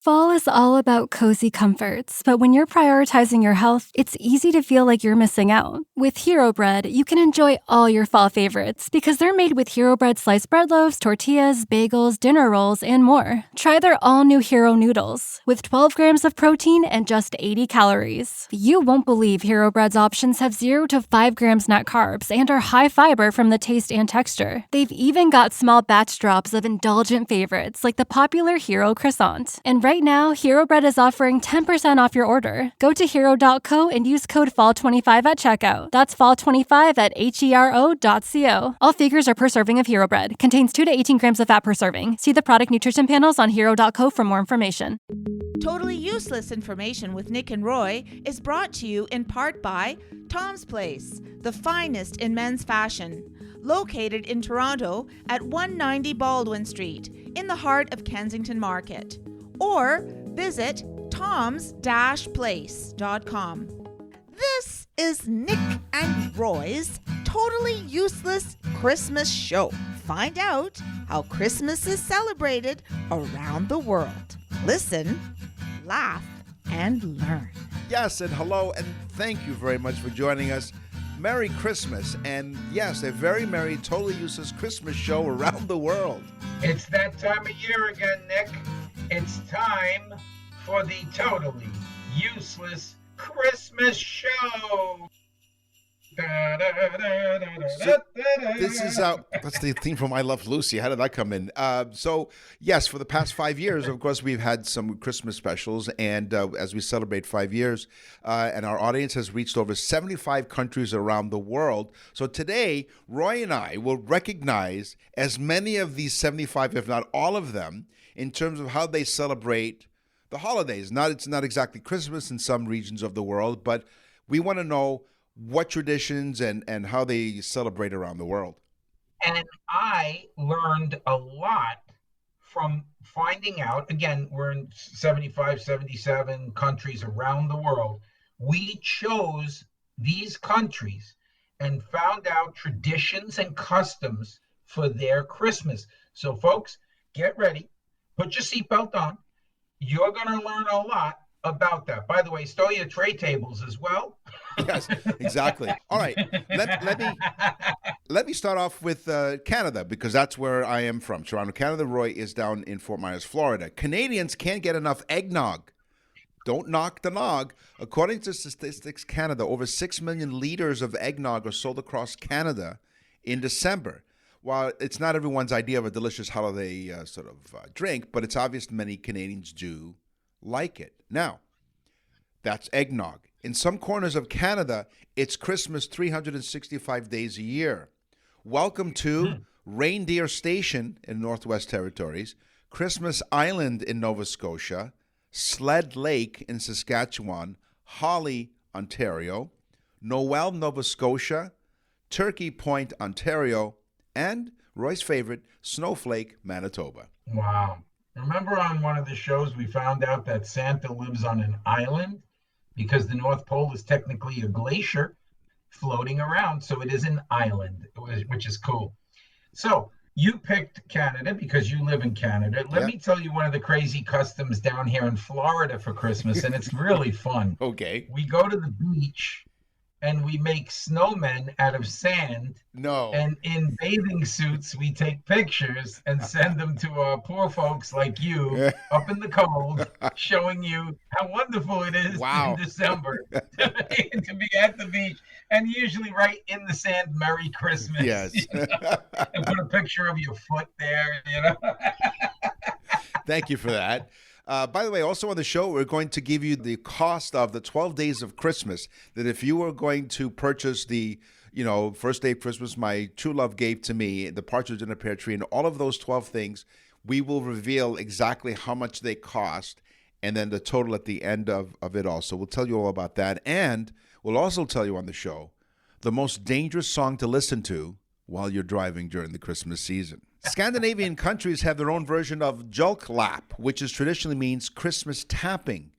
Fall is all about cozy comforts, but when you're prioritizing your health, it's easy to feel like you're missing out. With Hero Bread, you can enjoy all your fall favorites because they're made with Hero Bread sliced bread loaves, tortillas, bagels, dinner rolls, and more. Try their all-new Hero Noodles with 12 grams of protein and just 80 calories. You won't believe Hero Bread's options have 0 to 5 grams net carbs and are high fiber from the taste and texture. They've even got small batch drops of indulgent favorites like the popular Hero Croissant. And right now, Hero Bread is offering 10% off your order. Go to hero.co and use code FALL25 at checkout. That's FALL25 at hero.co. All figures are per serving of Hero Bread. Contains 2 to 18 grams of fat per serving. See the product nutrition panels on hero.co for more information. Totally Useless Information with Nick and Roy is brought to you in part by Tom's Place, the finest in men's fashion. Located in Toronto at 190 Baldwin Street, in the heart of Kensington Market. Or visit toms-place.com. This is Nick and Roy's Totally Useless Christmas Show. Find out how Christmas is celebrated around the world. Listen, laugh, and learn. Yes, and hello, and thank you very much for joining us. Merry Christmas, and yes, a very merry, totally useless Christmas show around the world. It's that time of year again, Nick. It's time for the Totally Useless Christmas Show. This is that's the theme from I Love Lucy. How did that come in? So yes, for the past 5 years, of course, we've had some Christmas specials, and as we celebrate 5 years, and our audience has reached over 75 countries around the world. So today, Roy and I will recognize as many of these 75, if not all of them, in terms of how they celebrate the holidays. It's not exactly Christmas in some regions of the world, but we want to know what traditions and how they celebrate around the world. And I learned a lot from finding out, again, we're in 75, 77 countries around the world. We chose these countries and found out traditions and customs for their Christmas. So folks, get ready, put your seatbelt on. You're going to learn a lot about that. By the way, stow your tray tables as well. Yes, exactly. All right, let me start off with Canada, because that's where I am from. Toronto, Canada. Roy is down in Fort Myers, Florida. Canadians can't get enough eggnog. Don't knock the nog. According to Statistics Canada, over 6 million liters of eggnog are sold across Canada in December. While it's not everyone's idea of a delicious holiday drink, but it's obvious many Canadians do like it. Now, that's eggnog. In some corners of Canada, it's Christmas 365 days a year. Welcome to Reindeer Station in Northwest Territories, Christmas Island in Nova Scotia, Sled Lake in Saskatchewan, Holly, Ontario, Noel, Nova Scotia, Turkey Point, Ontario, and Roy's favorite, Snowflake, Manitoba. Wow. Remember on one of the shows we found out that Santa lives on an island because the North Pole is technically a glacier floating around, so it is an island, which is cool. So you picked Canada because you live in Canada. Let me tell you one of the crazy customs down here in Florida for Christmas, and it's really fun. Okay. We go to the beach and we make snowmen out of sand. No. And in bathing suits, we take pictures and send them to our poor folks like you up in the cold, showing you how wonderful it is in December to be at the beach. And usually write in the sand, Merry Christmas. Yes. And put a picture of your foot there, Thank you for that. By the way, also on the show, we're going to give you the cost of the 12 days of Christmas, that if you were going to purchase the, first day of Christmas my true love gave to me, the Partridge in a Pear Tree, and all of those 12 things, we will reveal exactly how much they cost and then the total at the end of it all. So we'll tell you all about that. And we'll also tell you on the show the most dangerous song to listen to while you're driving during the Christmas season. Scandinavian countries have their own version of julklapp, which traditionally means Christmas tapping.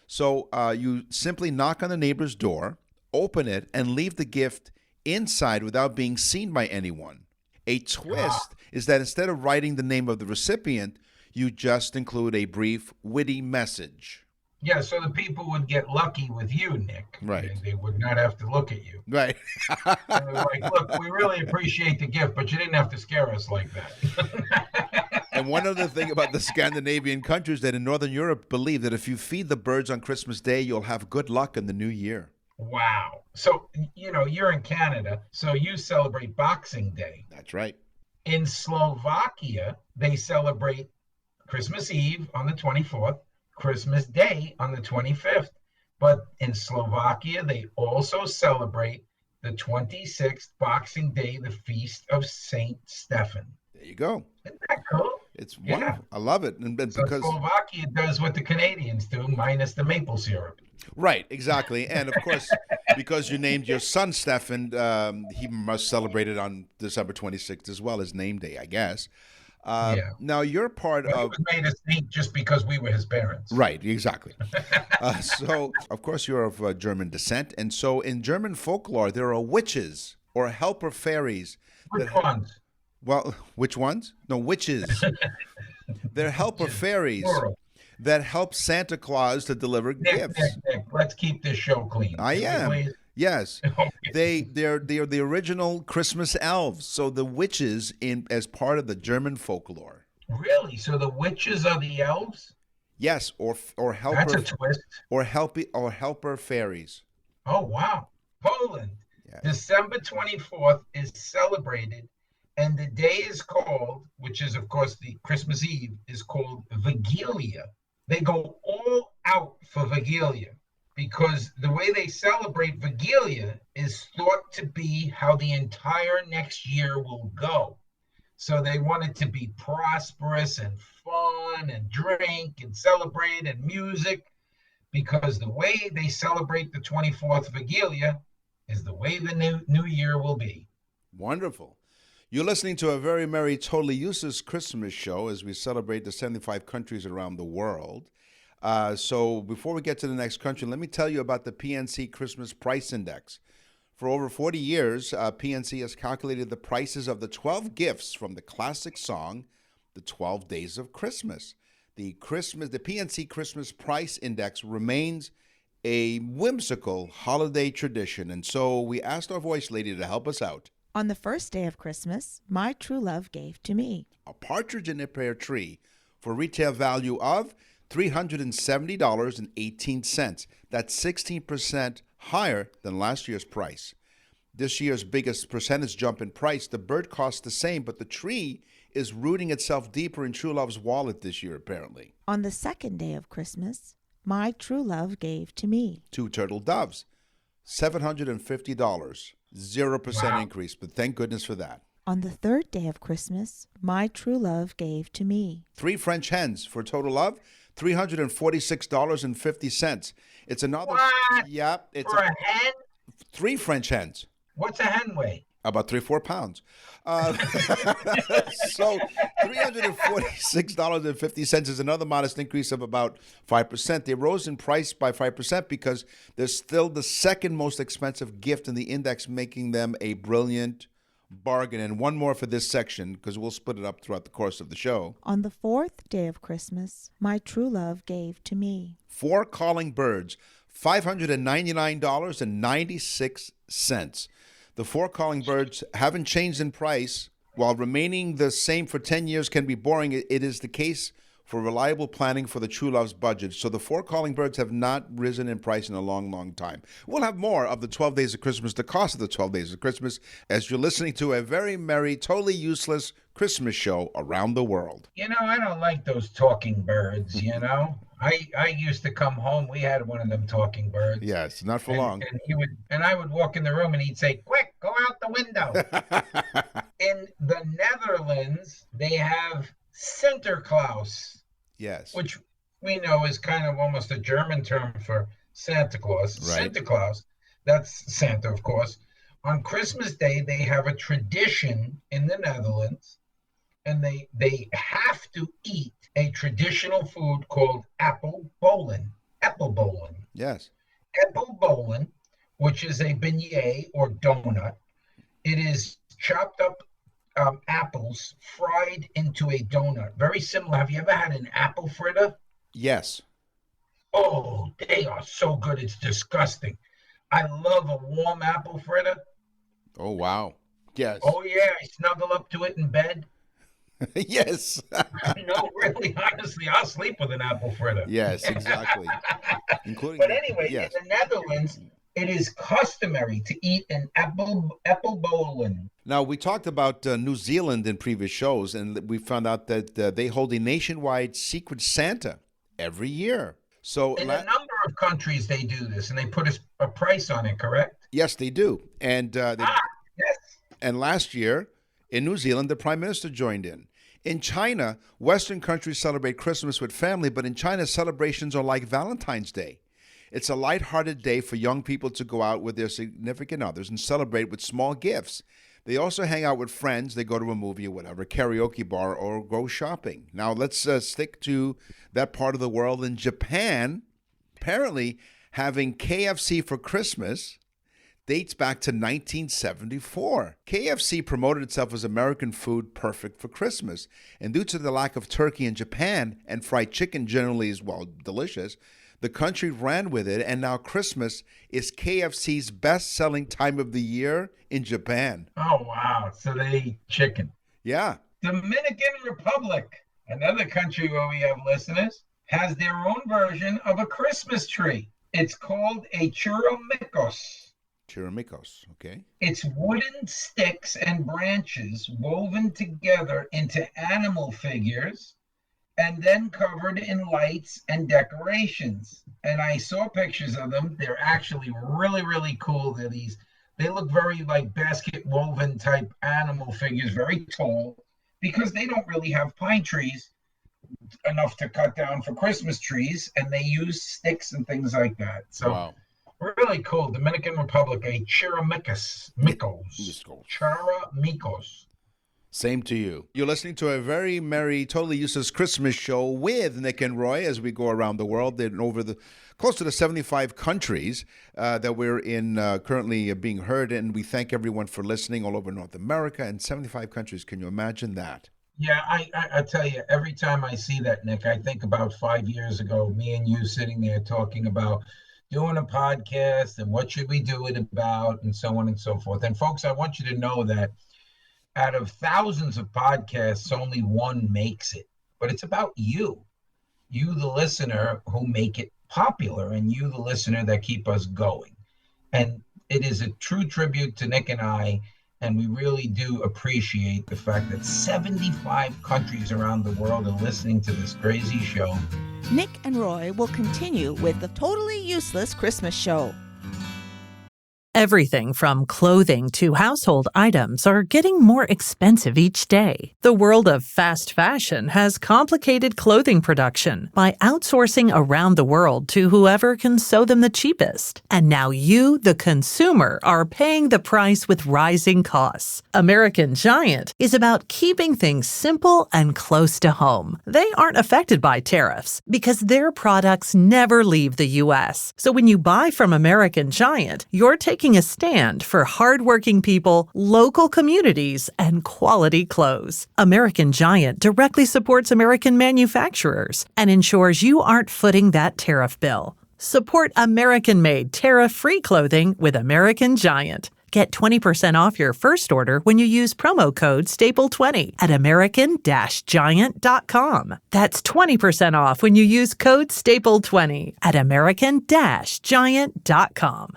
So you simply knock on the neighbor's door, open it, and leave the gift inside without being seen by anyone. A twist is that instead of writing the name of the recipient, You just include a brief, witty message. Yeah, so the people would get lucky with you, Nick. Right. They would not have to look at you. Right. And they're like, look, we really appreciate the gift, but you didn't have to scare us like that. And one other thing about the Scandinavian countries that in Northern Europe believe that if you feed the birds on Christmas Day, you'll have good luck in the new year. Wow. So, you're in Canada, so you celebrate Boxing Day. That's right. In Slovakia, they celebrate Christmas Eve on the 24th, Christmas Day on the 25th. But in Slovakia, they also celebrate the 26th, Boxing Day, the Feast of Saint Stephen. There you go. Isn't that cool? It's wonderful. I love it. And So because Slovakia does what the Canadians do, minus the maple syrup. right, exactly. And of course, because you named your son Stefan, he must celebrate it on December 26th as well, his name day, I guess. Yeah. Now you're part But he of was made a saint just because we were his parents. right, exactly. So of course you're of German descent, and so in German folklore there are witches or helper fairies. Which ones? Well, which ones? No, witches. They're helper fairies Plural. that help Santa Claus to deliver gifts. Nick, let's keep this show clean. I Can you am. please? Yes. Okay. They're the original Christmas elves. So the witches in as part of the German folklore. Really? So the witches are the elves? Yes, or That's helper a twist. or helper fairies. Oh, wow. Poland. Yeah. December 24th is celebrated, and the day is called, which is, of course, the Christmas Eve, is called Vigilia. They go all out for Vigilia because the way they celebrate Vigilia is thought to be how the entire next year will go. So they want it to be prosperous and fun and drink and celebrate and music because the way they celebrate the 24th Vigilia is the way the new year will be. Wonderful. You're listening to a very merry, totally useless Christmas show as we celebrate the 75 countries around the world. So before we get to the next country, let me tell you about the PNC Christmas Price Index. For over 40 years, PNC has calculated the prices of the 12 gifts from the classic song, The 12 Days of Christmas. The PNC Christmas Price Index remains a whimsical holiday tradition, and so we asked our voice lady to help us out. On the first day of Christmas, my true love gave to me A partridge in a pear tree for retail value of $370.18. That's 16% higher than last year's price. This year's biggest percentage jump in price, the bird costs the same, but the tree is rooting itself deeper in True Love's wallet this year, apparently. On the second day of Christmas, my true love gave to me 2 turtle doves, $750, 0% Wow. increase, but thank goodness for that. On the third day of Christmas, my true love gave to me 3 French hens for a total of $346.50. It's another. What? Yep. It's For a hen? 3 French hens, What's a hen weigh? about 3-4 pounds. So $346.50 is another modest increase of about 5%. They rose in price by 5% because they're still the second most expensive gift in the index, making them a brilliant bargain. And one more for this section because we'll split it up throughout the course of the show. On the fourth day of Christmas, my true love gave to me 4 calling birds, $599.96. The 4 calling birds haven't changed in price. While remaining the same for 10 years can be boring, it is the case for reliable planning for the True Love's budget. So the 4 calling birds have not risen in price in a long, long time. We'll have more of the 12 Days of Christmas, the cost of the 12 Days of Christmas, as you're listening to a very merry, totally useless Christmas show around the world. I don't like those talking birds. I used to come home. We had one of them talking birds. Yes, not for And, long. and I would walk in the room and he'd say, "Quick, go out the window." In the Netherlands, they have Sinterklaas, Yes. which we know is kind of almost a German term for Santa Claus. Right. Sinterklaas, that's Santa, of course. On Christmas Day, they have a tradition in the Netherlands, and they have to eat a traditional food called appelbollen. Appelbollen. Yes. Appelbollen, which is a beignet or donut. It is chopped up apples fried into a donut. Very similar. Have you ever had an apple fritter? Yes. Oh, they are so good. It's disgusting. I love a warm apple fritter. Oh, wow. Yes. Oh, yeah. I snuggle up to it in bed. Yes. No, really, honestly, I'll sleep with an apple fritter. Yes, exactly. Including But anyway, yes. in the Netherlands, it is customary to eat an appelbolen. Now, we talked about New Zealand in previous shows, and we found out that they hold a nationwide Secret Santa every year. So In a number of countries, they do this, and they put a price on it, correct? yes, they do. And Yes. and last year in New Zealand, the Prime Minister joined in. In China, Western countries celebrate Christmas with family, but in China, celebrations are like Valentine's Day. It's a lighthearted day for young people to go out with their significant others and celebrate with small gifts. They also hang out with friends. They go to a movie or whatever, karaoke bar, or go shopping. Now, let's stick to that part of the world. In Japan, apparently having KFC for Christmas dates back to 1974. KFC promoted itself as American food perfect for Christmas. And due to the lack of turkey in Japan, and fried chicken generally is, well, delicious, the country ran with it, and now Christmas is KFC's best-selling time of the year in Japan. Oh, wow. So they eat chicken. Yeah. Dominican Republic, another country where we have listeners, has their own version of a Christmas tree. It's called a churrumicos. Chirimicos, okay. It's wooden sticks and branches woven together into animal figures and then covered in lights and decorations. And I saw pictures of them. They're actually really, really cool. They look very like basket woven type animal figures, very tall, because they don't really have pine trees enough to cut down for Christmas trees, and they use sticks and things like that. So Wow. really cool. Dominican Republic, a Chirimicos. Chirimicos. Same to you. You're listening to a very merry, totally useless Christmas show with Nick and Roy as we go around the world. They're over the close to the 75 countries that we're in currently being heard, and we thank everyone for listening all over North America and 75 countries. Can you imagine that? Yeah, I tell you, every time I see that, Nick, I think about 5 years ago, me and you sitting there talking about doing a podcast and what should we do it about and so on and so forth. And folks, I want you to know that out of thousands of podcasts, only one makes it. But it's about you, the listener, who make it popular, and you, the listener, that keep us going. And it is a true tribute to Nick and I, and we really do appreciate the fact that 75 countries around the world are listening to this crazy show. Nick and Roy will continue with the Totally Useless Christmas Show. Everything from clothing to household items are getting more expensive each day. The world of fast fashion has complicated clothing production by outsourcing around the world to whoever can sew them the cheapest. And now you, the consumer, are paying the price with rising costs. American Giant is about keeping things simple and close to home. They aren't affected by tariffs because their products never leave the U.S. So when you buy from American Giant, you're taking a stand for hardworking people, local communities, and quality clothes. American Giant directly supports American manufacturers and ensures you aren't footing that tariff bill. Support American-made, tariff-free clothing with American Giant. Get 20% off your first order when you use promo code STAPLE20 at American-Giant.com. That's 20% off when you use code STAPLE20 at American-Giant.com.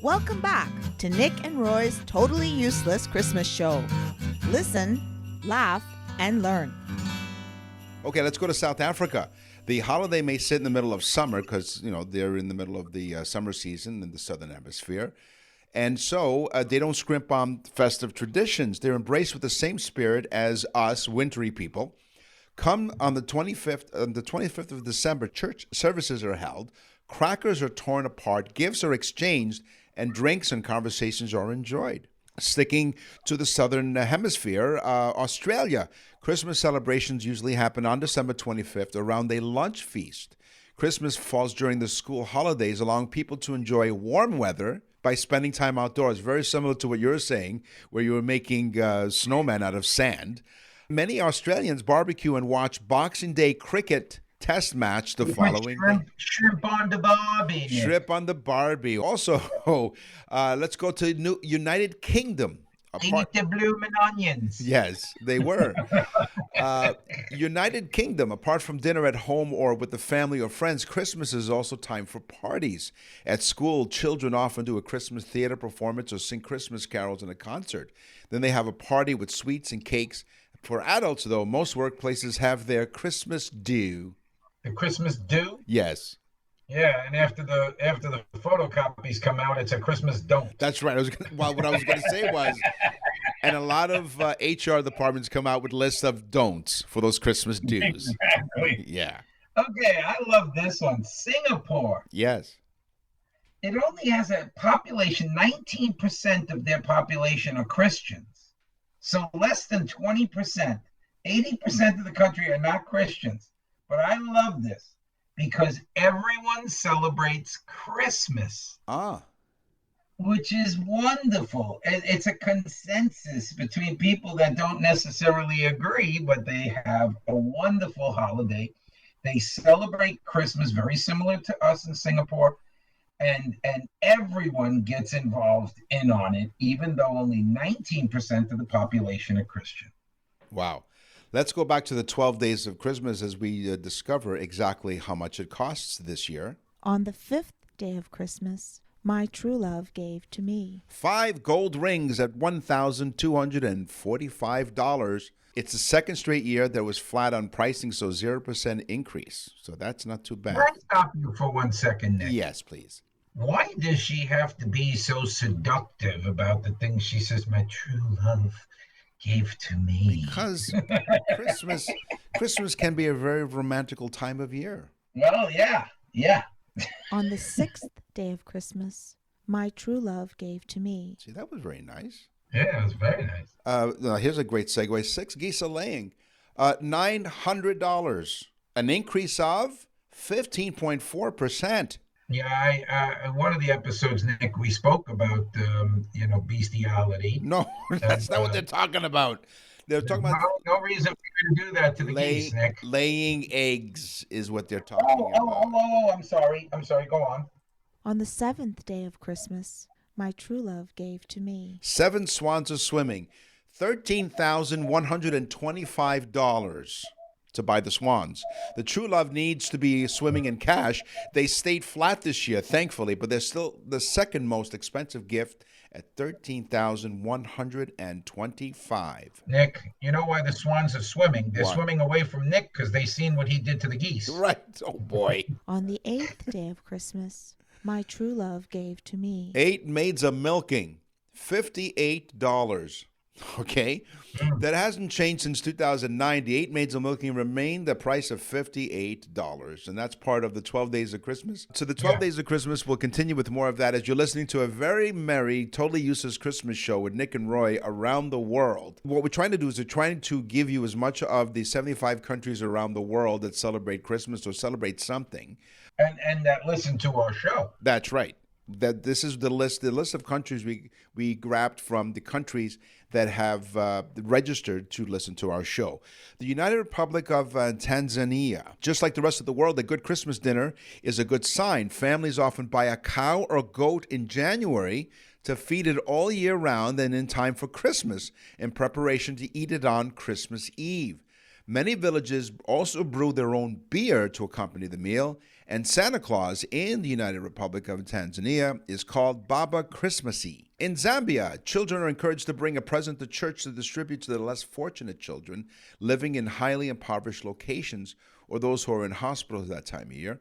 Welcome back to Nick and Roy's Totally Useless Christmas Show. Listen, laugh, and learn. Okay, let's go to South Africa. The holiday may sit in the middle of summer because, they're in the middle of the summer season in the southern hemisphere. And so they don't scrimp on festive traditions. They're embraced with the same spirit as us wintry people. Come on the 25th of December, church services are held, crackers are torn apart, gifts are exchanged, and drinks and conversations are enjoyed. Sticking to the southern hemisphere, Australia, Christmas celebrations usually happen on December 25th around a lunch feast. Christmas falls during the school holidays, allowing people to enjoy warm weather by spending time outdoors. Very similar to what you're saying, where you were making snowmen out of sand. Many Australians barbecue and watch Boxing Day cricket test match the following day. Shrimp on the barbie. Nick. Shrimp on the Barbie. Also, let's go to United Kingdom. They eat the blooming onions. Yes, they were. United Kingdom, apart from dinner at home or with the family or friends, Christmas is also time for parties. At school, children often do a Christmas theater performance or sing Christmas carols in a concert. Then they have a party with sweets and cakes. For adults, though, most workplaces have their Christmas do. The Christmas do? Yes. Yeah, and after the photocopies come out, it's a Christmas don't. That's right. What I was going to say was, and a lot of HR departments come out with lists of don'ts for those Christmas dues. Exactly. Yeah. Okay, I love this one. Singapore. Yes. It only has a population, 19% of their population are Christians. So less than 20%. 80% of the country are not Christians. But I love this because everyone celebrates Christmas. Which is wonderful. It's a consensus between people that don't necessarily agree, but they have a wonderful holiday. They celebrate Christmas very similar to us in Singapore, and everyone gets involved in on it, even though only 19% of the population are Christian. Wow. Let's go back to the 12 days of Christmas as we discover exactly how much it costs this year. On the 5th day of Christmas, my true love gave to me 5 gold rings at $1,245. It's the second straight year that was flat on pricing, so 0% increase. So that's not too bad. Can I stop you for 1 second, Nick? Yes, please. Why does she have to be so seductive about the things she says, my true love gave to me? Because Christmas can be a very romantical time of year. Well, yeah. On the 6th day of Christmas, my true love gave to me. See, that was very nice. Yeah, it was very nice. Now here's a great segue. 6 geese a laying, $900, an increase of 15.4%. Yeah, one of the episodes, Nick, we spoke about, bestiality. No, that's not what they're talking about. They're talking about no reason for you to do that to the geese, Nick. Laying eggs is what they're talking about. I'm sorry. Go on. On the 7th day of Christmas, my true love gave to me 7 swans are swimming, $13,125 to buy the swans. The true love needs to be swimming in cash. They stayed flat this year, thankfully, but they're still the second most expensive gift at $13,125. Nick, you know why the swans are swimming? They're swimming away from Nick because they seen what he did to the geese. Right. Oh, boy. On the 8th day of Christmas, my true love gave to me 8 maids a milking, $58. Okay, that hasn't changed since 2009. The 8 maids of milking remain the price of $58, and that's part of the 12 days of Christmas. So the 12 days of Christmas will continue with more of that as you're listening to a very merry, totally useless Christmas show with Nick and Roy around the world. What we're trying to do is we're trying to give you as much of the 75 countries around the world that celebrate Christmas or celebrate something. And that listen to our show. That's right. That this is the list of countries we grabbed from the countries that have registered to listen to our show. The United Republic of Tanzania. Just like the rest of the world, a good Christmas dinner is a good sign. Families often buy a cow or goat in January to feed it all year round and in time for Christmas in preparation to eat it on Christmas Eve. Many villages also brew their own beer to accompany the meal, and Santa Claus in the United Republic of Tanzania is called Baba Christmassy. In Zambia, children are encouraged to bring a present to church to distribute to the less fortunate children living in highly impoverished locations or those who are in hospitals that time of year.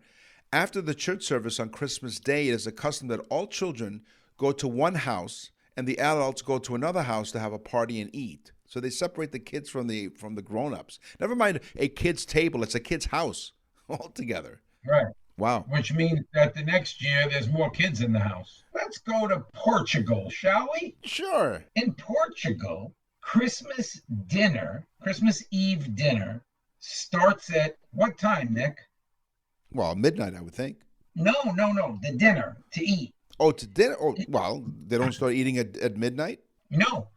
After the church service on Christmas Day, it is a custom that all children go to one house and the adults go to another house to have a party and eat. So they separate the kids from the grown-ups. Never mind a kid's table, it's a kid's house altogether. Right. Wow. Which means that the next year there's more kids in the house. Let's go to Portugal, shall we? Sure. In Portugal, Christmas Eve dinner starts at what time, Nick? Well, midnight, I would think. No. The dinner to eat. Oh, to dinner? Oh, well, they don't start eating at midnight? No,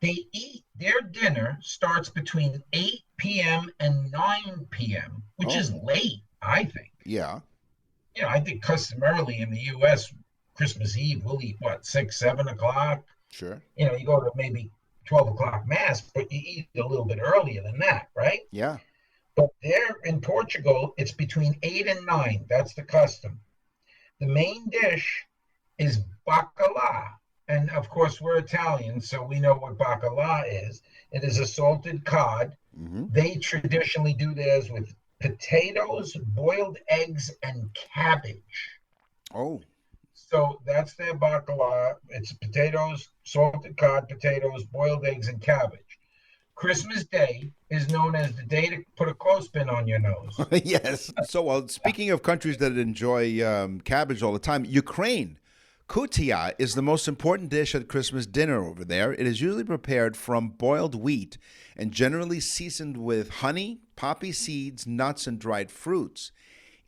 they eat their dinner starts between 8 p.m. and 9 p.m., which Oh, is late, I think. yeah, I think customarily in the U.S., Christmas Eve, we'll eat what, 6, 7 o'clock? sure. You go to maybe 12 o'clock mass, but you eat a little bit earlier than that, right? Yeah. But there in Portugal, it's between 8 and 9. That's the custom. The main dish is bacalhau. And of course, we're Italian, so we know what bacalhau is. It is a salted cod. Hmm. They traditionally do theirs with potatoes, boiled eggs, and cabbage. Oh, So that's their bacalhau. It's potatoes, salted cod, potatoes, boiled eggs, and cabbage. Christmas Day is known as the day to put a clothespin on your nose. yes. So, well, speaking of countries that enjoy cabbage all the time, Ukraine. Kutia is the most important dish at Christmas dinner over there. It is usually prepared from boiled wheat and generally seasoned with honey, poppy seeds, nuts, and dried fruits.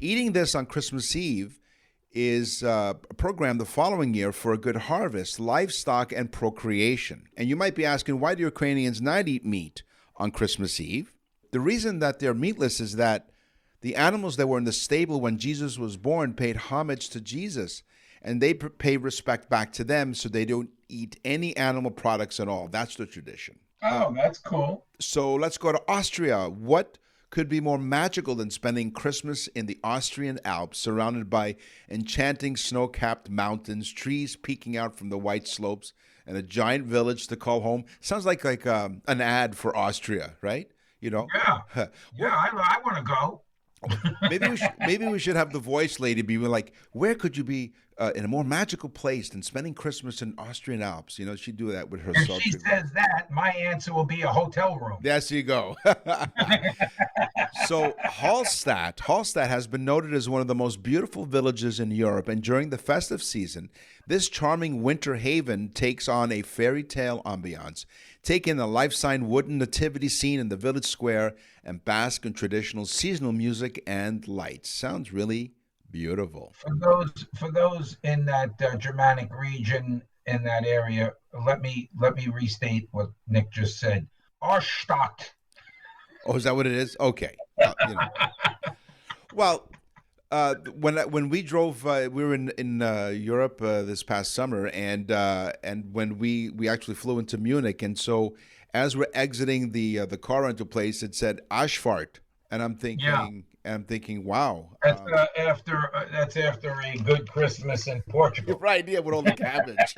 Eating this on Christmas Eve is programmed the following year for a good harvest, livestock, and procreation. And you might be asking, why do Ukrainians not eat meat on Christmas Eve? The reason that they're meatless is that the animals that were in the stable when Jesus was born paid homage to Jesus, and they pay respect back to them, so they don't eat any animal products at all. That's the tradition. Oh, that's cool. So let's go to Austria. What could be more magical than spending Christmas in the Austrian Alps, surrounded by enchanting snow-capped mountains, trees peeking out from the white slopes, and a giant village to call home? Sounds like an ad for Austria, right? Yeah. Yeah, I want to go. Maybe we should have the voice lady be like, where could you be in a more magical place than spending Christmas in Austrian Alps? She'd do that with her If sultry she says that, my answer will be a hotel room. There you go. So Hallstatt has been noted as one of the most beautiful villages in Europe, and during the festive season, this charming winter haven takes on a fairy tale ambiance. Take in a life-size wooden nativity scene in the village square and bask in traditional seasonal music and lights. Sounds really beautiful. For those in that Germanic region, in that area, let me restate what Nick just said. Arstadt. Oh, is that what it is? Okay. Well, when we drove, we were in Europe this past summer, and when we actually flew into Munich, and so as we're exiting the car rental place, it said Aschfart, and I'm thinking, wow. That's after a good Christmas in Portugal. Right, yeah, with all the cabbage.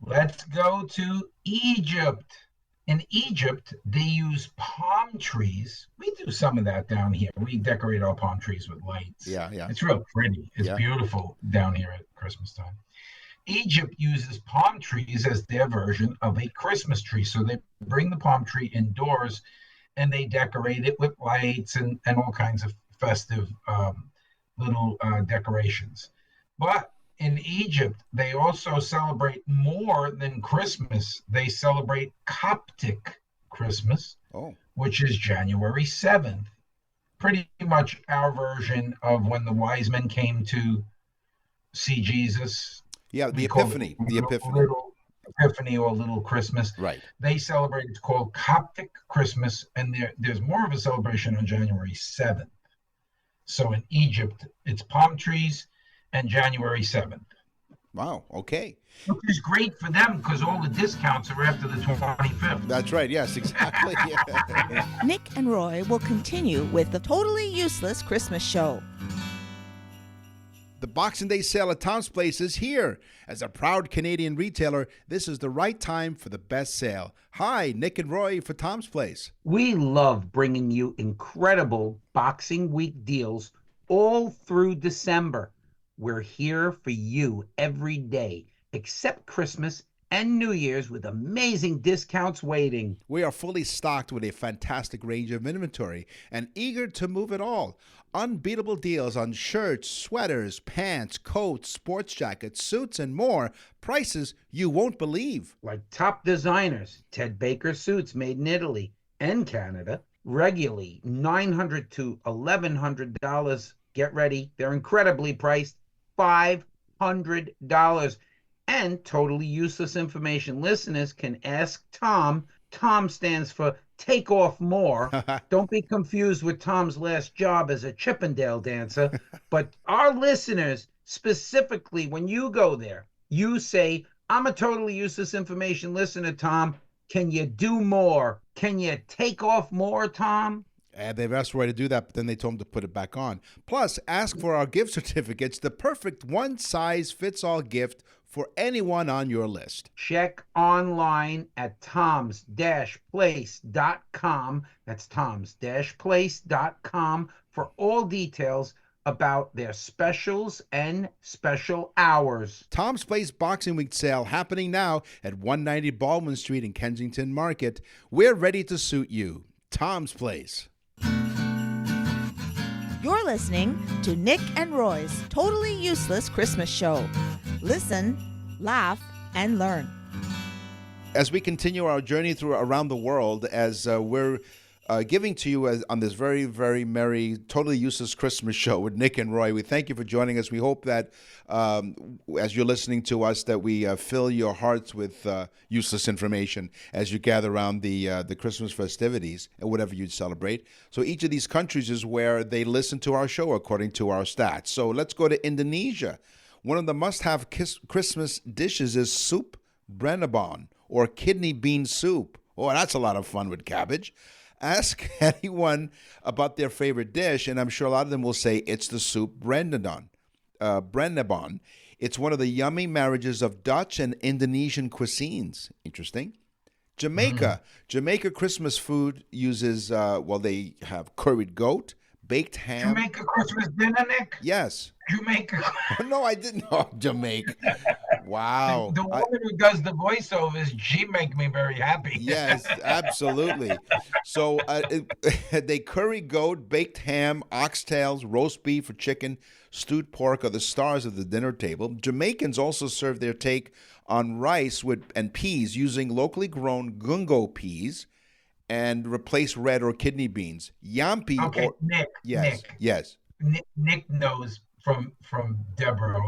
Let's go to Egypt. In Egypt, they use palm trees. We do some of that down here. We decorate our palm trees with lights. Yeah. It's real pretty. It's beautiful down here at Christmas time. Egypt uses palm trees as their version of a Christmas tree. So they bring the palm tree indoors and they decorate it with lights and all kinds of festive little decorations. But in Egypt, they also celebrate more than Christmas. They celebrate Coptic Christmas, which is January 7th. Pretty much our version of when the wise men came to see Jesus. Yeah, the Epiphany. Little Epiphany or Little Christmas. Right. They celebrate, it's called Coptic Christmas, and there's more of a celebration on January 7th. So in Egypt, it's palm trees and January 7th. Wow, okay. Which is great for them because all the discounts are after the 25th. That's right, yes, exactly. Nick and Roy will continue with the Totally Useless Christmas Show. The Boxing Day sale at Tom's Place is here. As a proud Canadian retailer, this is the right time for the best sale. Hi, Nick and Roy for Tom's Place. We love bringing you incredible Boxing Week deals all through December. We're here for you every day, except Christmas and New Year's, with amazing discounts waiting. We are fully stocked with a fantastic range of inventory and eager to move it all. Unbeatable deals on shirts, sweaters, pants, coats, sports jackets, suits, and more. Prices you won't believe. Like top designers, Ted Baker suits made in Italy and Canada, regularly $900 to $1,100. Get ready, they're incredibly priced. $5 $100. And totally useless information. Listeners can ask Tom. Tom stands for Take Off More. Don't be confused with Tom's last job as a Chippendale dancer. But our listeners, specifically, when you go there, you say, I'm a totally useless information listener, Tom. Can you do more? Can you take off more, Tom? And they've asked Roy to do that, but then they told him to put it back on. Plus, ask for our gift certificates, the perfect one-size-fits-all gift for anyone on your list. Check online at toms-place.com. That's toms-place.com for all details about their specials and special hours. Tom's Place Boxing Week sale happening now at 190 Baldwin Street in Kensington Market. We're ready to suit you. Tom's Place. You're listening to Nick and Roy's Totally Useless Christmas Show. Listen, laugh, and learn. As we continue our journey through around the world, as we're giving to you on this very, very merry, totally useless Christmas show with Nick and Roy, we thank you for joining us. We hope that as you're listening to us, that we fill your hearts with useless information as you gather around the Christmas festivities and whatever you celebrate. So each of these countries is where they listen to our show according to our stats. So let's go to Indonesia. One of the must-have Christmas dishes is soup brenebon, or kidney bean soup. Oh, that's a lot of fun with cabbage. Ask anyone about their favorite dish, and I'm sure a lot of them will say it's the soup brenebon. It's one of the yummy marriages of Dutch and Indonesian cuisines. Interesting. Jamaica. Jamaica Christmas food uses, they have curried goat, baked ham. Jamaica Christmas dinner, Nick? Yes. Jamaica. No, I didn't know Jamaica. Wow. The woman who does the voiceovers, she make me very happy. Yes, absolutely. So they curry goat, baked ham, oxtails, roast beef or chicken, stewed pork are the stars of the dinner table. Jamaicans also serve their take on rice and peas using locally grown gungo peas and replace red or kidney beans. Yampi. Okay, Nick. Yes. Nick. Yes. Nick knows from Deborah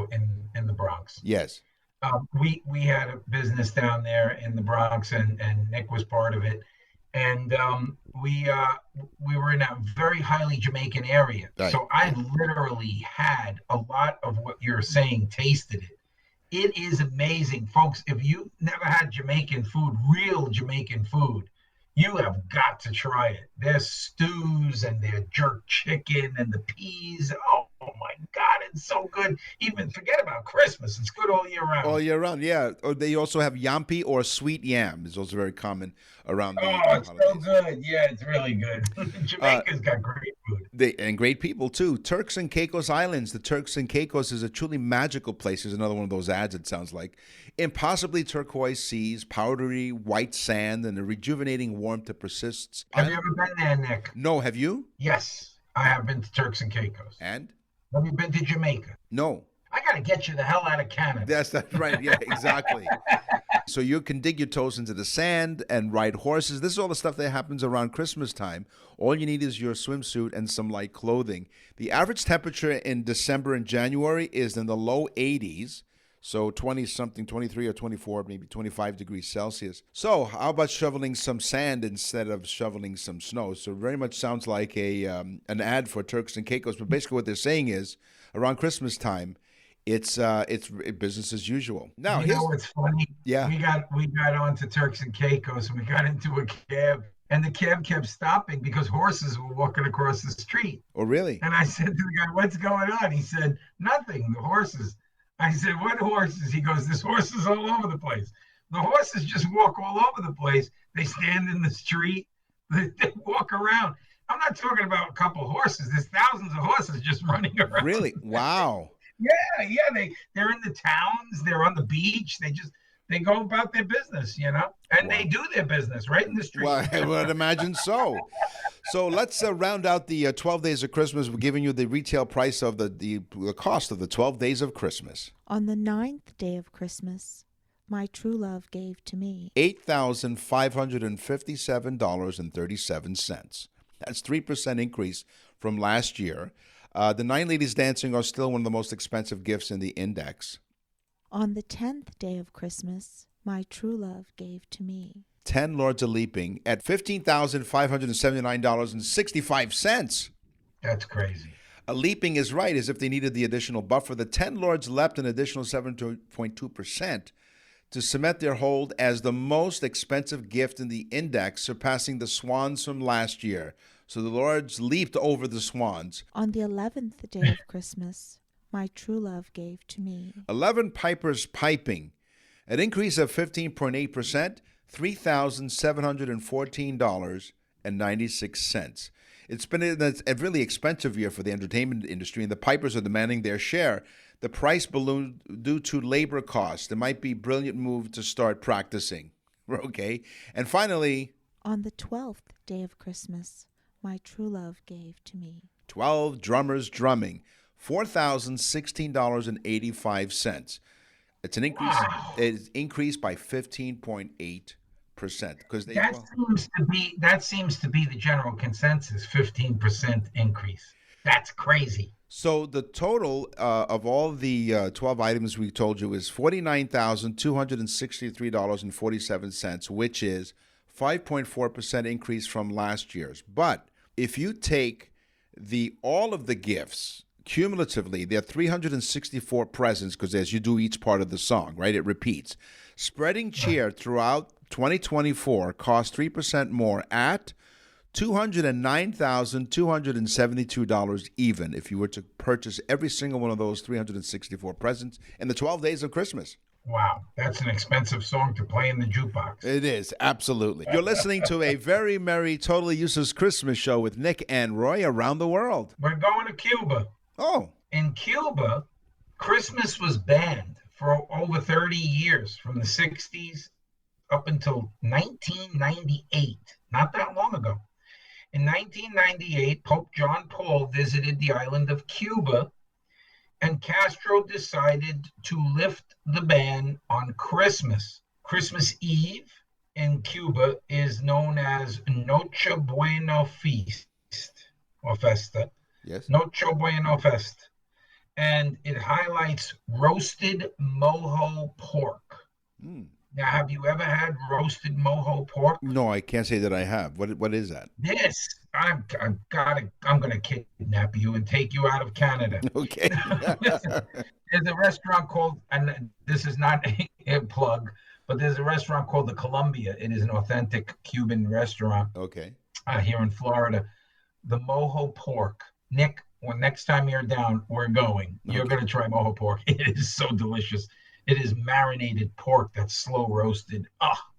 in the Bronx. Yes. We had a business down there in the Bronx, and Nick was part of it. And we were in a very highly Jamaican area. Right. So I literally had a lot of what you're saying, tasted it. It is amazing, folks. If you never had Jamaican food, real Jamaican food, you have got to try it. Their stews and their jerk chicken and the peas. Oh my God, it's so good. Even forget about Christmas. It's good all year round. All year round, yeah. Or they also have yampi or sweet yam. It's also very common around the it's holidays. so good. Yeah, it's really good. Jamaica's got great food. And great people, too. Turks and Caicos Islands. The Turks and Caicos is a truly magical place. There's another one of those ads, it sounds like. Impossibly turquoise seas, powdery white sand, and a rejuvenating warmth that persists. Have you ever been there, Nick? No, have you? Yes, I have been to Turks and Caicos. And? Have you been to Jamaica? No. I got to get you the hell out of Canada. That's right. Yeah, exactly. So you can dig your toes into the sand and ride horses. This is all the stuff that happens around Christmas time. All you need is your swimsuit and some light clothing. The average temperature in December and January is in the low 80s. So 20-something, 23 or 24, maybe 25 degrees Celsius. So how about shoveling some sand instead of shoveling some snow? So it very much sounds like an ad for Turks and Caicos. But basically what they're saying is, around Christmas time, it's business as usual. Now, you know what's funny? Yeah. We got onto Turks and Caicos, and we got into a cab, and the cab kept stopping because horses were walking across the street. Oh, really? And I said to the guy, "What's going on?" He said, "Nothing. The horses." I said, "What horses?" He goes, "There's horses all over the place." The horses just walk all over the place. They stand in the street. They walk around. I'm not talking about a couple horses. There's thousands of horses just running around. Really? Wow. Yeah. They're in the towns. They're on the beach. They go about their business, and Wow. they do their business right in the street. Well, I would imagine so. So let's round out the 12 days of Christmas. We're giving you the retail price of the cost of the 12 days of Christmas. On the 9th day of Christmas, my true love gave to me $8,557.37. That's 3% increase from last year. The 9 ladies dancing are still one of the most expensive gifts in the index. On the 10th day of Christmas, my true love gave to me. 10 lords a leaping at $15,579.65. That's crazy. A leaping is right, as if they needed the additional buffer. The 10 lords leapt an additional 7.2% to cement their hold as the most expensive gift in the index, surpassing the swans from last year. So the lords leaped over the swans. On the 11th day of Christmas, my true love gave to me. 11 pipers piping, an increase of 15.8%, $3,714.96. It's been a really expensive year for the entertainment industry, and the pipers are demanding their share. The price ballooned due to labor costs. It might be a brilliant move to start practicing. Okay. And finally, on the 12th day of Christmas, my true love gave to me. 12 drummers drumming, $4,016.85. It's an increase. Wow. It's increased by 15.8%. Because that seems to be the general consensus, 15% increase. That's crazy. So the total of all the 12 items we told you is $49,263.47, which is 5.4% increase from last year's. But if you take all of the gifts cumulatively, there are 364 presents, because as you do each part of the song, right, it repeats. Spreading cheer throughout 2024 costs 3% more at $209,272 even if you were to purchase every single one of those 364 presents in the 12 days of Christmas. Wow, that's an expensive song to play in the jukebox. It is, absolutely. You're listening to a very merry, totally useless Christmas show with Nick and Roy around the world. We're going to Cuba. Oh. In Cuba, Christmas was banned for over 30 years, from the 60s up until 1998, not that long ago. In 1998, Pope John Paul visited the island of Cuba, and Castro decided to lift the ban on Christmas. Christmas Eve in Cuba is known as Noche Buena Feast, or Festa. Yes. Noche Buena Fest. And it highlights roasted mojo pork. Mm. Now, have you ever had roasted mojo pork? No, I can't say that I have. What is that? This, I'm gonna kidnap you and take you out of Canada. Okay. There's a restaurant called, and this is not a plug, but there's a restaurant called the Columbia. It is an authentic Cuban restaurant. Okay. Here in Florida. The mojo pork. Nick, when next time you're down, we're going. You're going to try mojo pork. It is so delicious. It is marinated pork that's slow roasted.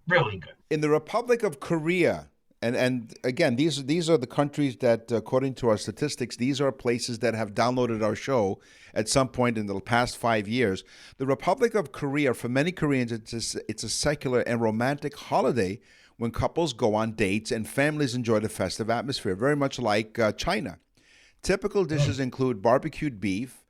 Really good. In the Republic of Korea, and again, these are the countries that, according to our statistics, these are places that have downloaded our show at some point in the past 5 years. The Republic of Korea, for many Koreans, it's a secular and romantic holiday when couples go on dates and families enjoy the festive atmosphere, very much like China. Typical dishes include barbecued beef,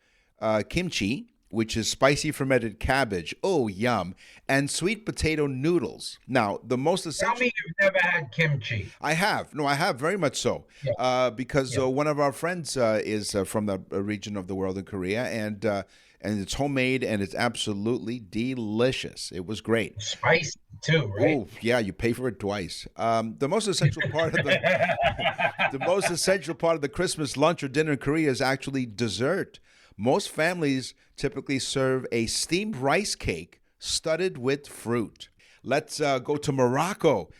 kimchi, which is spicy fermented cabbage, oh yum, and sweet potato noodles. Now, the most essential... Tell me you've never had kimchi. I have, very much so, because one of our friends is from the region of the world in Korea, and it's homemade, and it's absolutely delicious. It was great. Spicy too, right? Oh yeah, you pay for it twice. The most essential part of the Christmas lunch or dinner in Korea is actually dessert. Most families typically serve a steamed rice cake studded with fruit. Let's go to Morocco.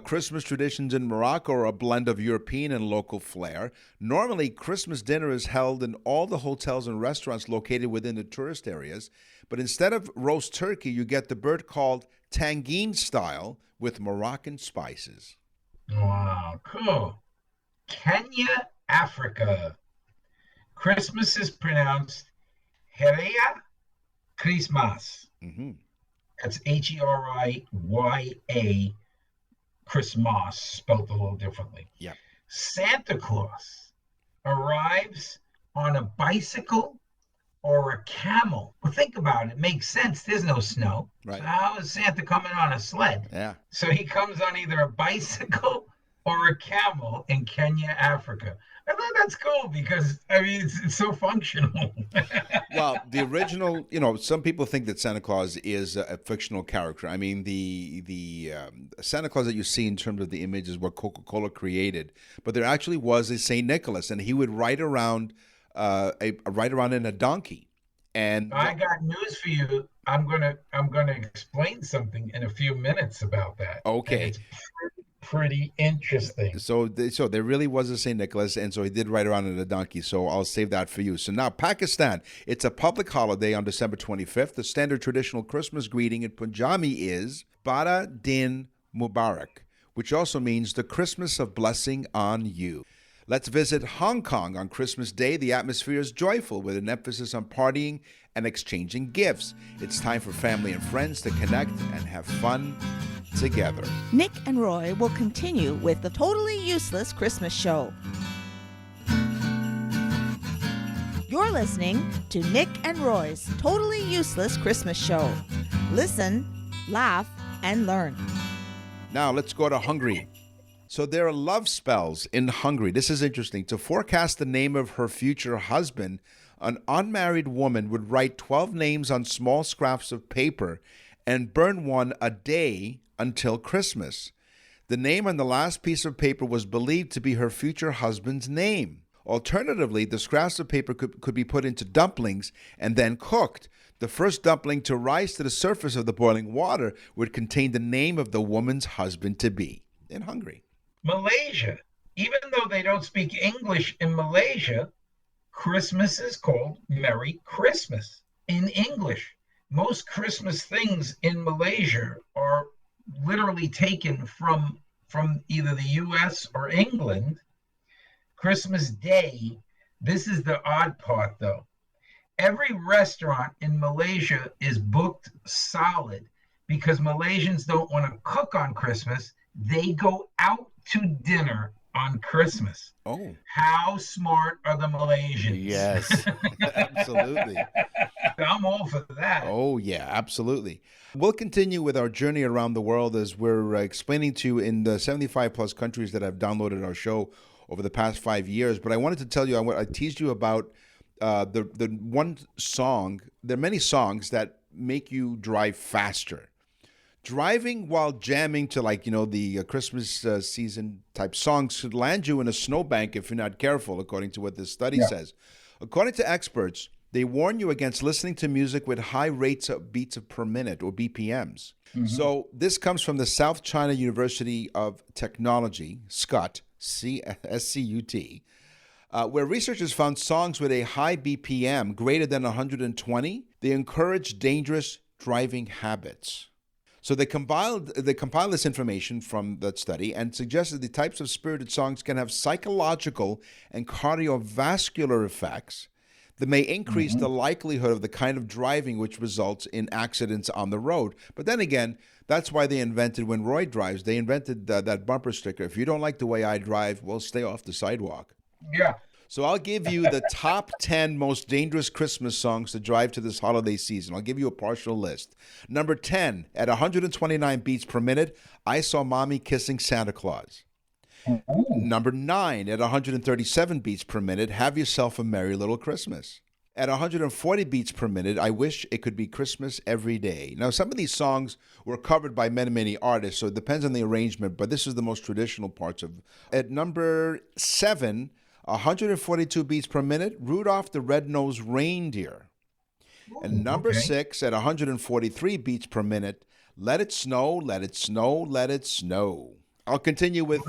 Christmas traditions in Morocco are a blend of European and local flair. Normally, Christmas dinner is held in all the hotels and restaurants located within the tourist areas. But instead of roast turkey, you get the bird called tangine style with Moroccan spices. Wow, cool. Kenya, Africa. Christmas is pronounced Heria Christmas. Mm-hmm. That's Heriya, Christmas, spelled a little differently. Yeah. Santa Claus arrives on a bicycle or a camel. Well, think about it. It makes sense. There's no snow. Right. So how is Santa coming on a sled? Yeah. So he comes on either a bicycle or a camel in Kenya, Africa. I thought that's cool because I mean it's so functional. Well, the original, some people think that Santa Claus is a fictional character. I mean, the Santa Claus that you see in terms of the image is what Coca-Cola created, but there actually was a Saint Nicholas, and he would ride around, ride around in a donkey. And I got news for you. I'm gonna explain something in a few minutes about that. Okay. And it's pretty interesting. So there really was a St. Nicholas, and so he did ride around in a donkey. So I'll save that for you. So now Pakistan, it's a public holiday on December 25th. The standard traditional Christmas greeting in Punjabi is Bara Din Mubarak, which also means the Christmas of blessing on you. Let's visit Hong Kong on Christmas Day. The atmosphere is joyful with an emphasis on partying and exchanging gifts. It's time for family and friends to connect and have fun together. Nick and Roy will continue with the Totally Useless Christmas Show. You're listening to Nick and Roy's Totally Useless Christmas Show. Listen, laugh, and learn. Now let's go to Hungary. So there are love spells in Hungary. This is interesting. To forecast the name of her future husband, an unmarried woman would write 12 names on small scraps of paper and burn one a day until Christmas. The name on the last piece of paper was believed to be her future husband's name. Alternatively, the scraps of paper could be put into dumplings and then cooked. The first dumpling to rise to the surface of the boiling water would contain the name of the woman's husband-to-be in Hungary. Malaysia, even though they don't speak English in Malaysia, Christmas is called Merry Christmas in English. Most Christmas things in Malaysia are literally taken from either the US or England. Christmas Day, this is the odd part though. Every restaurant in Malaysia is booked solid because Malaysians don't want to cook on Christmas. They go out to dinner on Christmas. Oh. How smart are the Malaysians? Yes, absolutely. I'm all for that. Oh, yeah, absolutely. We'll continue with our journey around the world as we're explaining to you in the 75 plus countries that have downloaded our show over the past 5 years. But I wanted to tell you, I teased you about the one song. There are many songs that make you drive faster. Driving while jamming to the Christmas season type songs could land you in a snowbank if you're not careful, according to what this study says. According to experts, they warn you against listening to music with high rates of beats per minute or BPMs. Mm-hmm. So this comes from the South China University of Technology, SCUT, SCUT, where researchers found songs with a high BPM greater than 120. They encourage dangerous driving habits. So they compiled this information from that study and suggested the types of spirited songs can have psychological and cardiovascular effects that may increase the likelihood of the kind of driving which results in accidents on the road. But then again, that's why they invented, when Roy drives, they invented that bumper sticker. If you don't like the way I drive, well, stay off the sidewalk. Yeah. So I'll give you the top 10 most dangerous Christmas songs to drive to this holiday season. I'll give you a partial list. Number 10, at 129 beats per minute, I Saw Mommy Kissing Santa Claus. Ooh. Number 9, at 137 beats per minute, Have Yourself a Merry Little Christmas. At 140 beats per minute, I Wish It Could Be Christmas Every Day. Now, some of these songs were covered by many, many artists, so it depends on the arrangement, but this is the most traditional parts of. At number 7, 142 beats per minute, Rudolph the Red-Nosed Reindeer. And number 6, at 143 beats per minute, Let It Snow, Let It Snow, Let It Snow. I'll continue with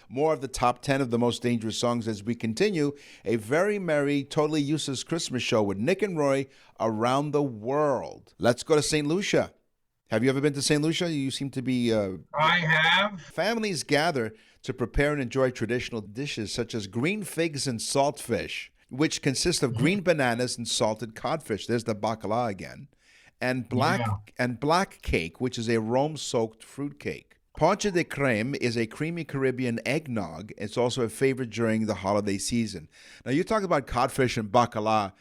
more of the top 10 of the most dangerous songs as we continue a very merry, totally useless Christmas show with Nick and Roy around the world. Let's go to St. Lucia. Have you ever been to St. Lucia? You seem to be... I have. Families gather to prepare and enjoy traditional dishes such as green figs and saltfish, which consist of green bananas and salted codfish. There's the bacala again. And black cake, which is a rum-soaked fruit cake. Ponche de creme is a creamy Caribbean eggnog. It's also a favorite during the holiday season. Now, you talk about codfish and bacala.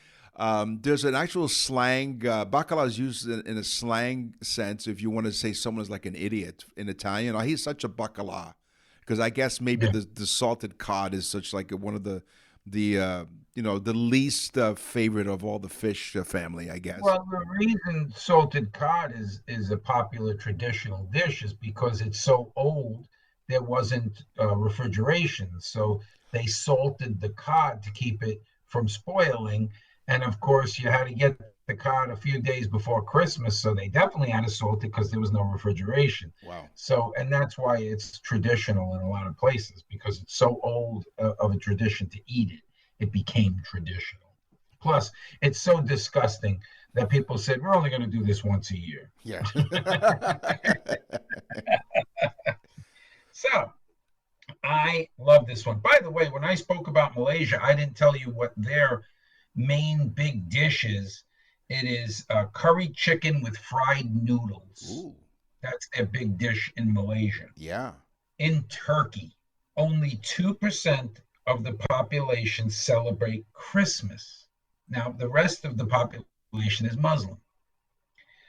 There's an actual slang. Bacala is used in a slang sense if you want to say someone is like an idiot in Italian. Oh, he's such a bacala. because I guess maybe Yeah. the salted cod is such like one of the the least favorite of all the fish family, I guess. Well, the reason salted cod is a popular traditional dish is because it's so old. There wasn't refrigeration, so they salted the cod to keep it from spoiling. And of course, you had to get the cod a few days before Christmas, so they definitely had to salt it because there was no refrigeration. Wow. So, and that's why it's traditional in a lot of places, because it's so old of a tradition to eat it. It became traditional. Plus, it's so disgusting that people said, we're only going to do this once a year. Yeah. So, I love this one. By the way, when I spoke about Malaysia, I didn't tell you what their main big dish is. It is curry chicken with fried noodles. Ooh. That's their big dish in Malaysia. Yeah. In Turkey, only 2% of the population celebrate Christmas. Now, the rest of the population is Muslim.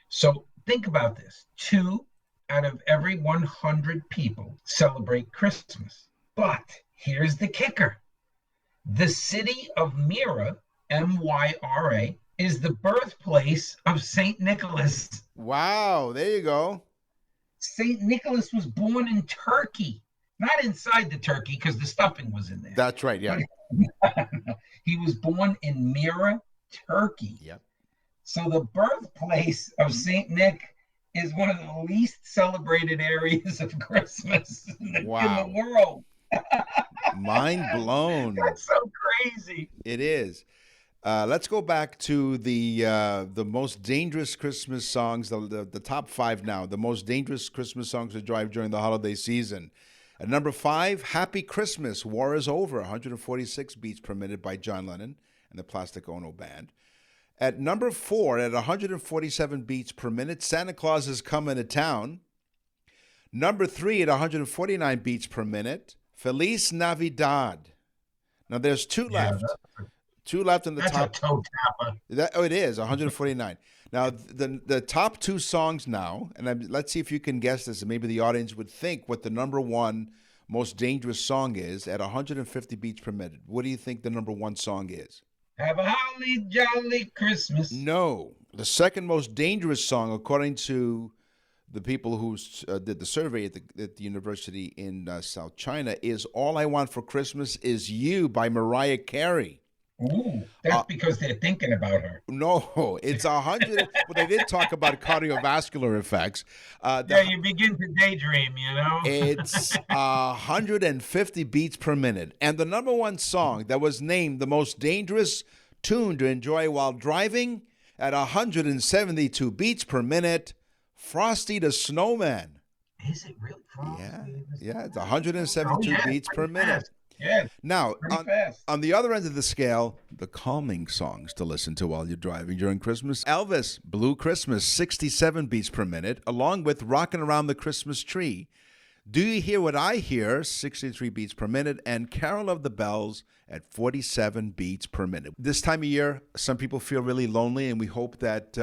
So think about this. 2 out of every 100 people celebrate Christmas. But here's the kicker. The city of Myra, M-Y-R-A, is the birthplace of St. Nicholas. Wow. There you go. St. Nicholas was born in Turkey. Not inside the turkey, because the stuffing was in there. That's right. Yeah. He was born in Myra, Turkey. Yep. So the birthplace of St. Nick is one of the least celebrated areas of Christmas in the world. Mind blown. That's so crazy. It is. Let's go back to the most dangerous Christmas songs, the top 5 now, the most dangerous Christmas songs to drive during the holiday season. At number 5, Happy Christmas, War is Over, 146 beats per minute by John Lennon and the Plastic Ono Band. At number 4, at 147 beats per minute, Santa Claus is Coming to Town. Number 3, at 149 beats per minute, Feliz Navidad. Now there's 2 left. 2 left in the top. That's a toe tapper. It is 149. Now the top 2 songs now, and let's see if you can guess this, and maybe the audience would think what the number 1 most dangerous song is at 150 beats per minute. What do you think the number 1 song is? Have a holly jolly Christmas. No, the second most dangerous song, according to the people who did the survey at the university in South China, is All I Want for Christmas Is You by Mariah Carey. Ooh, that's because they're thinking about her. No, it's 100. Well, they did talk about cardiovascular effects. Yeah, you begin to daydream, you know? It's 150 beats per minute. And the number 1 song that was named the most dangerous tune to enjoy while driving at 172 beats per minute, Frosty the Snowman. Is it really Frosty? Yeah, it's 172 beats per minute. Yeah. Now, on the other end of the scale, the calming songs to listen to while you're driving during Christmas. Elvis, Blue Christmas, 67 beats per minute, along with Rockin' Around the Christmas Tree. Do You Hear What I Hear, 63 beats per minute, and Carol of the Bells at 47 beats per minute. This time of year, some people feel really lonely, and we hope that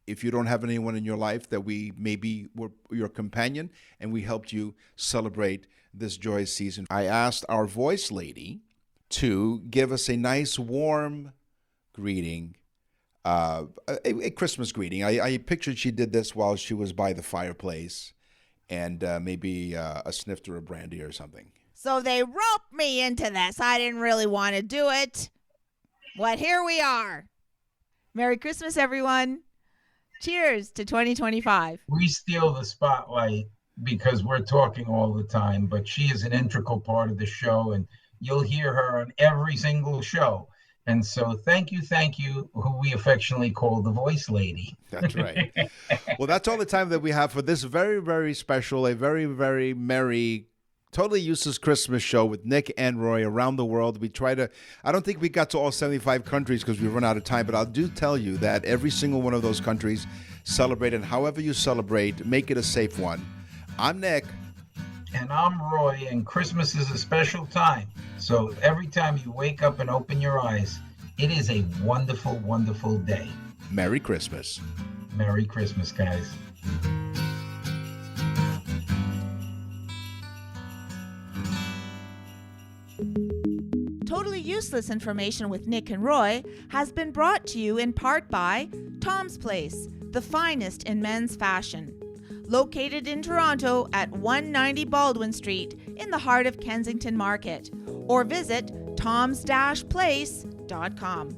if you don't have anyone in your life, that we maybe were your companion, and we helped you celebrate this joyous season. I asked our voice lady to give us a nice warm greeting, a Christmas greeting. I pictured she did this while she was by the fireplace and maybe a snifter of brandy or something. So they roped me into this. I didn't really want to do it. But here we are. Merry Christmas, everyone. Cheers to 2025. We steal the spotlight because we're talking all the time, but she is an integral part of the show, and you'll hear her on every single show. And so thank you, who we affectionately call the voice lady. That's right. Well, that's all the time that we have for this very, very special, a very, very merry, totally useless Christmas show with Nick and Roy around the world. I don't think we got to all 75 countries because we run out of time, but I do tell you that every single one of those countries celebrate, and however you celebrate, make it a safe one. I'm Nick. And I'm Roy, and Christmas is a special time. So every time you wake up and open your eyes, it is a wonderful, wonderful day. Merry Christmas. Merry Christmas, guys. Useless Information with Nick and Roy has been brought to you in part by Tom's Place, the finest in men's fashion. Located in Toronto at 190 Baldwin Street in the heart of Kensington Market. Or visit toms-place.com.